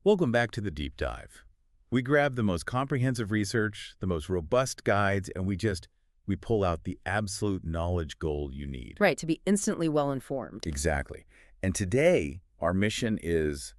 Welcome back to the Deep Dive. We grab the most comprehensive research, the most robust guides, and we pull out the absolute knowledge gold you need. Right, to be instantly well-informed. Exactly. And today, our mission is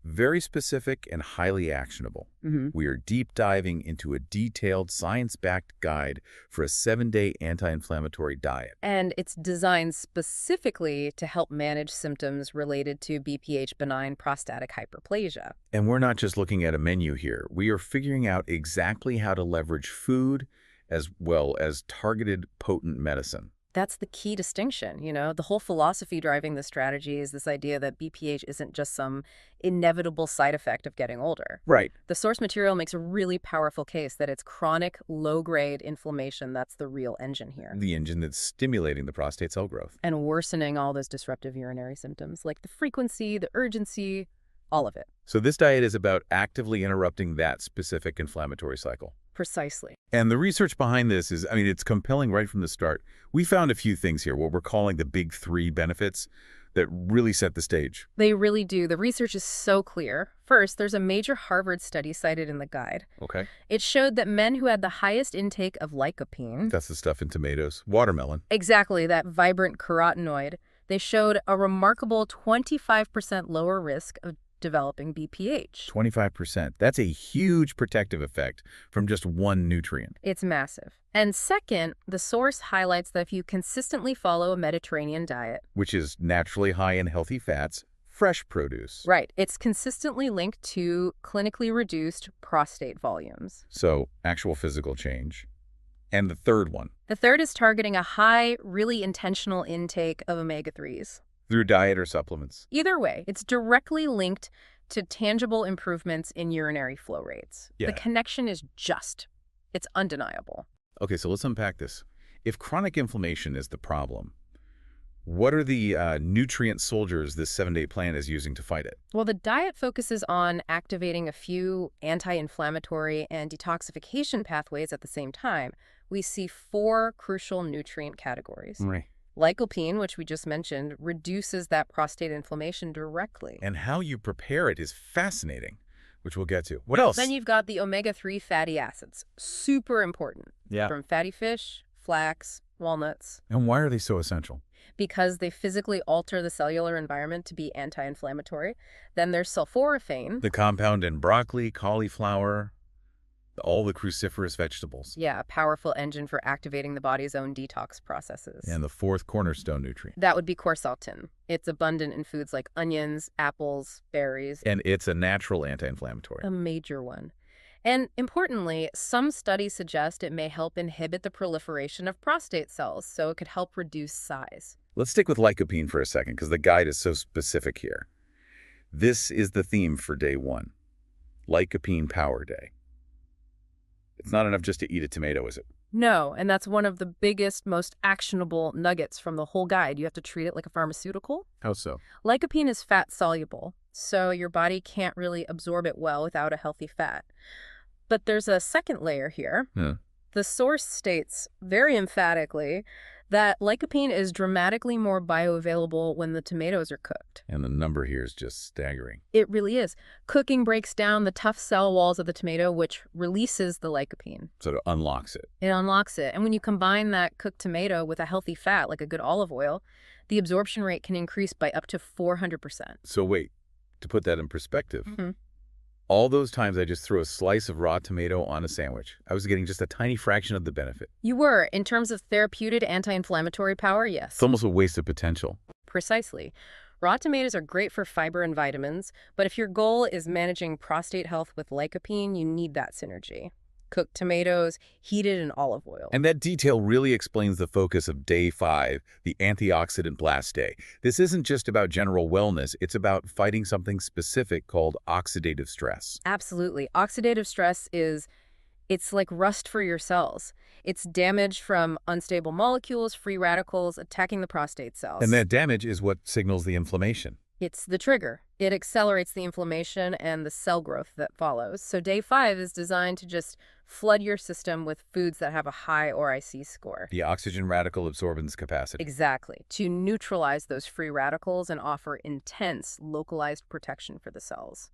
very specific and highly actionable. We are deep diving into a detailed, science-backed guide for a 7-day anti-inflammatory diet. And it's designed specifically to help manage symptoms related to BPH benign prostatic hyperplasia. And we're not just looking at a menu here. We are figuring out exactly how to leverage food as well as targeted, potent medicine. That's the key distinction, The whole philosophy driving the strategy is this idea that BPH isn't just some inevitable side effect of getting older. Right. The source material makes a really powerful case that it's chronic, low-grade inflammation that's the real engine here. The engine that's stimulating the prostate cell growth. And worsening all those disruptive urinary symptoms, like the frequency, the urgency, all of it. So this diet is about actively interrupting that specific inflammatory cycle. Precisely. And the research behind this is, it's compelling right from the start. We found a few things here, what we're calling the big 3 benefits that really set the stage. They really do. The research is so clear. First, there's a major Harvard study cited in the guide. Okay. It showed that men who had the highest intake of lycopene— That's the stuff in tomatoes. Watermelon. Exactly, that vibrant carotenoid. They showed a remarkable 25% lower risk of developing BPH. 25%. That's a huge protective effect from just one nutrient. It's massive. And second, the source highlights that if you consistently follow a Mediterranean diet, which is naturally high in healthy fats, fresh produce. Right. It's consistently linked to clinically reduced prostate volumes. So, actual physical change. And the third one. The third is targeting a high, really intentional intake of omega-3s. Through diet or supplements. Either way, it's directly linked to tangible improvements in urinary flow rates. Yeah. The connection is it's undeniable. Okay, so let's unpack this. If chronic inflammation is the problem, what are the nutrient soldiers this 7-day plan is using to fight it? Well, the diet focuses on activating a few anti-inflammatory and detoxification pathways at the same time. We see 4 crucial nutrient categories. Right. Lycopene, which we just mentioned, reduces that prostate inflammation directly. And how you prepare it is fascinating, which we'll get to. What else? Then you've got the omega-3 fatty acids. Super important. Yeah. From fatty fish, flax, walnuts. And why are they so essential? Because they physically alter the cellular environment to be anti-inflammatory. Then there's sulforaphane. The compound in broccoli, cauliflower, all the cruciferous vegetables. Yeah, a powerful engine for activating the body's own detox processes. And the 4th cornerstone nutrient. That would be quercetin. It's abundant in foods like onions, apples, berries. And it's a natural anti-inflammatory. A major one. And importantly, some studies suggest it may help inhibit the proliferation of prostate cells, so it could help reduce size. Let's stick with lycopene for a second, because the guide is so specific here. This is the theme for day 1. Lycopene Power Day. It's not enough just to eat a tomato, is it? No, and that's one of the biggest, most actionable nuggets from the whole guide. You have to treat it like a pharmaceutical. How so? Lycopene is fat-soluble, so your body can't really absorb it well without a healthy fat. But there's a second layer here. The source states very emphatically that lycopene is dramatically more bioavailable when the tomatoes are cooked. And the number here is just staggering. It really is. Cooking breaks down the tough cell walls of the tomato, which releases the lycopene. So it unlocks it. It unlocks it. And when you combine that cooked tomato with a healthy fat, like a good olive oil, the absorption rate can increase by up to 400%. So wait, to put that in perspective, all those times I just threw a slice of raw tomato on a sandwich, I was getting just a tiny fraction of the benefit. You were. In terms of therapeutic anti-inflammatory power, yes. It's almost a waste of potential. Precisely. Raw tomatoes are great for fiber and vitamins, but if your goal is managing prostate health with lycopene, you need that synergy. Cooked tomatoes, heated in olive oil. And that detail really explains the focus of day 5, the antioxidant blast day. This isn't just about general wellness, it's about fighting something specific called oxidative stress. Absolutely. Oxidative stress it's like rust for your cells. It's damage from unstable molecules, free radicals attacking the prostate cells. And that damage is what signals the inflammation. It's the trigger. It accelerates the inflammation and the cell growth that follows. So day 5 is designed to just flood your system with foods that have a high ORIC score. The oxygen radical absorbance capacity. Exactly, to neutralize those free radicals and offer intense, localized protection for the cells.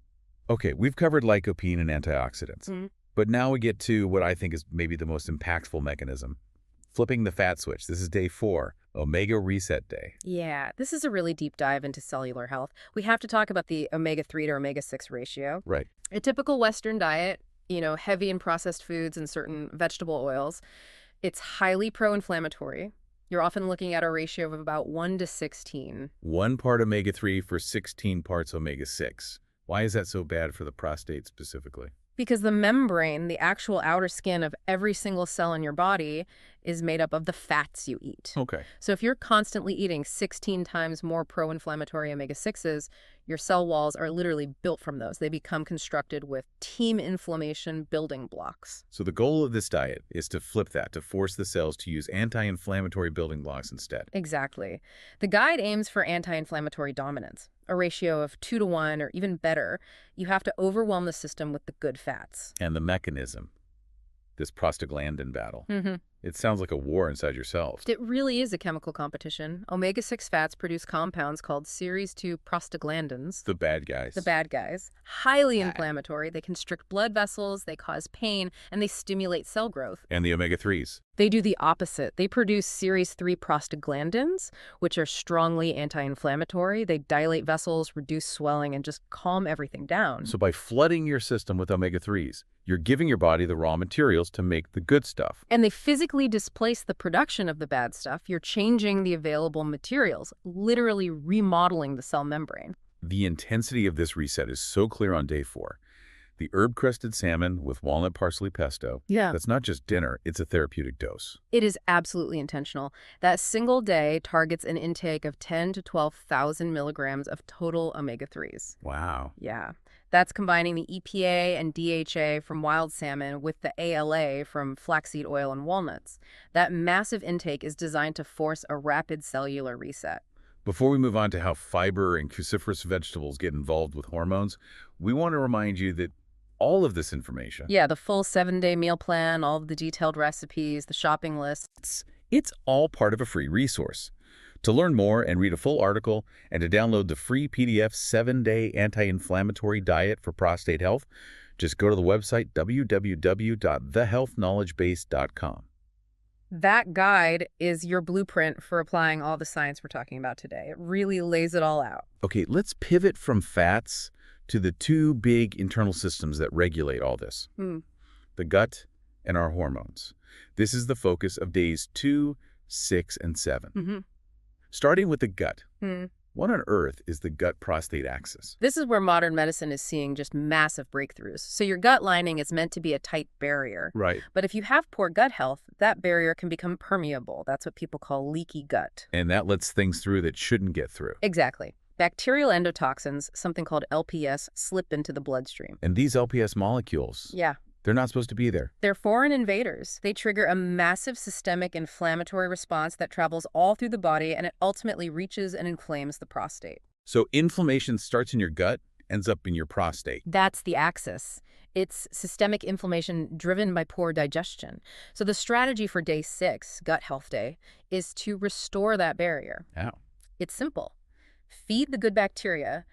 Okay, we've covered lycopene and antioxidants. Mm-hmm. But now we get to what I think is maybe the most impactful mechanism. Flipping the fat switch. This is day 4, omega reset day. Yeah, this is a really deep dive into cellular health. We have to talk about the omega-3 to omega-6 ratio. Right. A typical Western diet, heavy in processed foods and certain vegetable oils, it's highly pro-inflammatory. You're often looking at a ratio of about 1 to 16. 1 part omega-3 for 16 parts omega-6. Why is that so bad for the prostate specifically? Because the membrane, the actual outer skin of every single cell in your body, is made up of the fats you eat. Okay. So if you're constantly eating 16 times more pro-inflammatory omega-6s, your cell walls are literally built from those. They become constructed with team inflammation building blocks. So the goal of this diet is to flip that, to force the cells to use anti-inflammatory building blocks instead. Exactly. The guide aims for anti-inflammatory dominance, a ratio of 2 to 1 or even better. You have to overwhelm the system with the good fats. And the mechanism, this prostaglandin battle. Mm-hmm. It sounds like a war inside your cells. It really is a chemical competition. Omega-6 fats produce compounds called series 2 prostaglandins. The bad guys. The bad guys. Highly inflammatory. They constrict blood vessels, they cause pain, and they stimulate cell growth. And the omega-3s. They do the opposite. They produce series 3 prostaglandins, which are strongly anti-inflammatory. They dilate vessels, reduce swelling, and just calm everything down. So by flooding your system with omega-3s, you're giving your body the raw materials to make the good stuff. And they physically displace the production of the bad stuff. You're changing the available materials, literally remodeling the cell membrane. The intensity of this reset is so clear on day 4. The herb-crusted salmon with walnut parsley pesto. Yeah. That's not just dinner, it's a therapeutic dose. It is absolutely intentional. That single day targets an intake of 10 to 12,000 milligrams of total omega-3s. Wow. Yeah. That's combining the EPA and DHA from wild salmon with the ALA from flaxseed oil and walnuts. That massive intake is designed to force a rapid cellular reset. Before we move on to how fiber and cruciferous vegetables get involved with hormones, we want to remind you that all of this information... Yeah, the full 7-day meal plan, all of the detailed recipes, the shopping lists. It's all part of a free resource. To learn more and read a full article and to download the free PDF 7-day anti-inflammatory diet for prostate health, just go to the website www.thehealthknowledgebase.com. That guide is your blueprint for applying all the science we're talking about today. It really lays it all out. Okay, let's pivot from fats to the 2 big internal systems that regulate all this. The gut and our hormones. This is the focus of days 2, 6, and 7. Starting with the gut. What on earth is the gut-prostate axis? This is where modern medicine is seeing just massive breakthroughs. So your gut lining is meant to be a tight barrier. Right. But if you have poor gut health, that barrier can become permeable. That's what people call leaky gut. And that lets things through that shouldn't get through. Exactly. Bacterial endotoxins, something called LPS, slip into the bloodstream. And these LPS molecules... Yeah. They're not supposed to be there. They're foreign invaders. They trigger a massive systemic inflammatory response that travels all through the body, and it ultimately reaches and inflames the prostate. So inflammation starts in your gut, ends up in your prostate. That's the axis. It's systemic inflammation driven by poor digestion. So the strategy for day 6, Gut Health Day, is to restore that barrier. How? It's simple. Feed the good bacteria.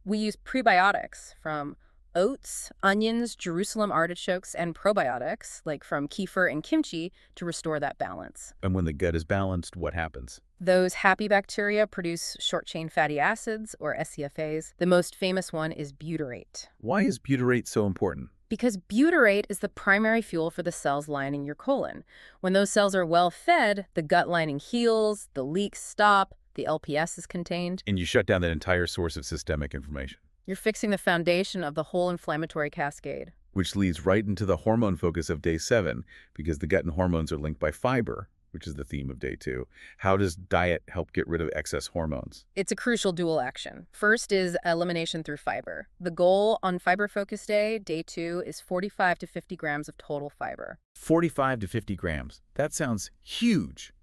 We use prebiotics from oats, onions, Jerusalem artichokes, and probiotics, like from kefir and kimchi, to restore that balance. And when the gut is balanced, what happens? Those happy bacteria produce short-chain fatty acids, or SCFAs. The most famous one is butyrate. Why is butyrate so important? Because butyrate is the primary fuel for the cells lining your colon. When those cells are well fed, the gut lining heals, the leaks stop, the LPS is contained. And you shut down that entire source of systemic inflammation. You're fixing the foundation of the whole inflammatory cascade. Which leads right into the hormone focus of day 7, because the gut and hormones are linked by fiber, which is the theme of day 2. How does diet help get rid of excess hormones? It's a crucial dual action. First is elimination through fiber. The goal on Fiber Focus Day, day 2, is 45 to 50 grams of total fiber. 45 to 50 grams. That sounds huge.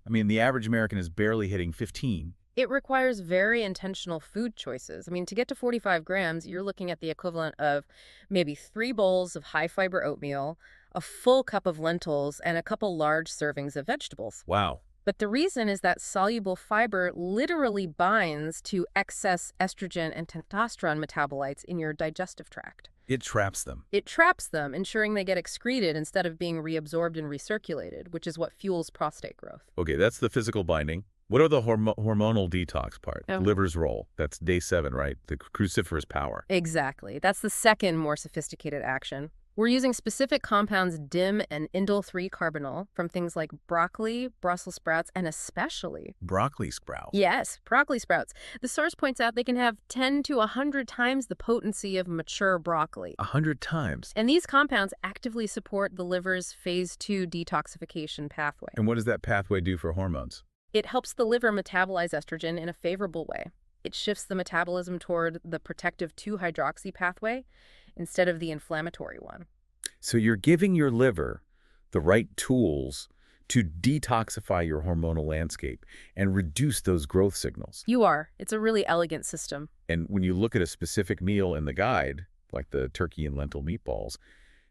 I mean, the average American is barely hitting 15. It requires very intentional food choices. I mean, to get to 45 grams, you're looking at the equivalent of maybe 3 bowls of high-fiber oatmeal, a full cup of lentils, and a couple large servings of vegetables. Wow. But the reason is that soluble fiber literally binds to excess estrogen and testosterone metabolites in your digestive tract. It traps them. It traps them, ensuring they get excreted instead of being reabsorbed and recirculated, which is what fuels prostate growth. Okay, that's the physical binding. What are the hormonal detox part? Oh. Liver's role. That's day 7, right? The cruciferous power. Exactly. That's the second, more sophisticated action. We're using specific compounds DIM and indole-3-carbinol from things like broccoli, Brussels sprouts, and especially Broccoli sprout. yes, broccoli sprouts. The source points out they can have 10 to 100 times the potency of mature broccoli. 100 times. And these compounds actively support the liver's phase 2 detoxification pathway. And what does that pathway do for hormones? It helps the liver metabolize estrogen in a favorable way. It shifts the metabolism toward the protective 2-hydroxy pathway instead of the inflammatory one. So you're giving your liver the right tools to detoxify your hormonal landscape and reduce those growth signals. You are. It's a really elegant system. And when you look at a specific meal in the guide, like the turkey and lentil meatballs,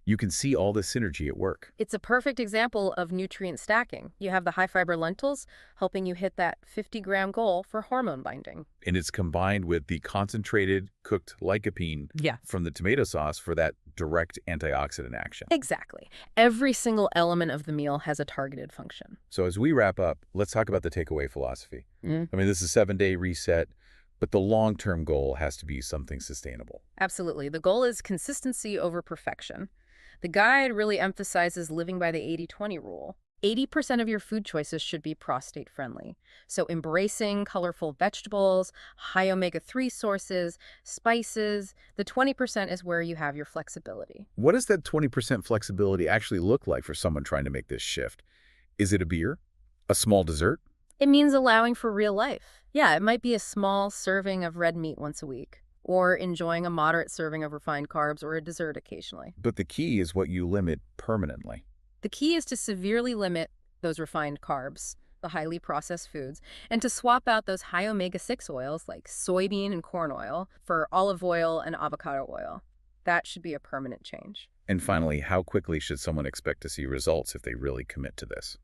you can see all this synergy at work. It's a perfect example of nutrient stacking. You have the high-fiber lentils helping you hit that 50-gram goal for hormone binding. And it's combined with the concentrated cooked lycopene from the tomato sauce for that direct antioxidant action. Exactly. Every single element of the meal has a targeted function. So as we wrap up, let's talk about the takeaway philosophy. I mean, this is a 7-day reset, but the long-term goal has to be something sustainable. Absolutely. The goal is consistency over perfection. The guide really emphasizes living by the 80-20 rule. 80% of your food choices should be prostate-friendly. So embracing colorful vegetables, high omega-3 sources, spices, the 20% is where you have your flexibility. What does that 20% flexibility actually look like for someone trying to make this shift? Is it a beer? A small dessert? It means allowing for real life. Yeah, it might be a small serving of red meat once a week, or enjoying a moderate serving of refined carbs or a dessert occasionally. But the key is what you limit permanently. The key is to severely limit those refined carbs, the highly processed foods, and to swap out those high omega-6 oils like soybean and corn oil for olive oil and avocado oil. That should be a permanent change. And finally, how quickly should someone expect to see results if they really commit to this?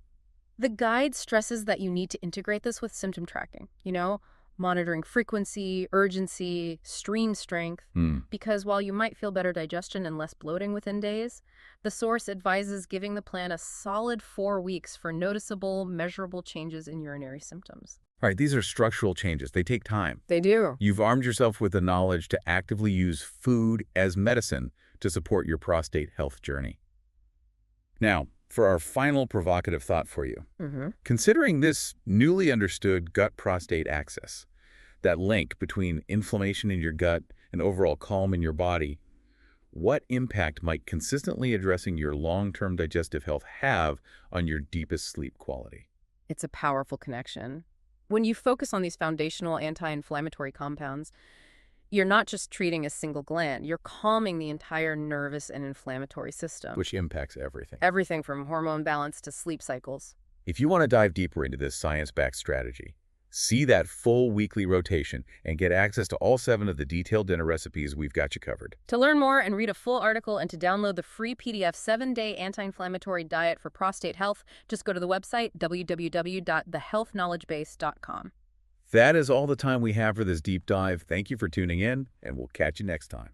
The guide stresses that you need to integrate this with symptom tracking, monitoring frequency, urgency, stream strength, because while you might feel better digestion and less bloating within days, the source advises giving the plan a solid 4 weeks for noticeable, measurable changes in urinary symptoms. All right, these are structural changes. They take time. They do. You've armed yourself with the knowledge to actively use food as medicine to support your prostate health journey. Now, for our final provocative thought for you, considering this newly understood gut-prostate axis, that link between inflammation in your gut and overall calm in your body, what impact might consistently addressing your long-term digestive health have on your deepest sleep quality? It's a powerful connection. When you focus on these foundational anti-inflammatory compounds, you're not just treating a single gland, you're calming the entire nervous and inflammatory system. Which impacts everything. Everything from hormone balance to sleep cycles. If you want to dive deeper into this science-backed strategy, see that full weekly rotation and get access to all 7 of the detailed dinner recipes, we've got you covered. To learn more and read a full article and to download the free PDF 7-day anti-inflammatory diet for prostate health, just go to the website www.thehealthknowledgebase.com. That is all the time we have for this deep dive. Thank you for tuning in, and we'll catch you next time.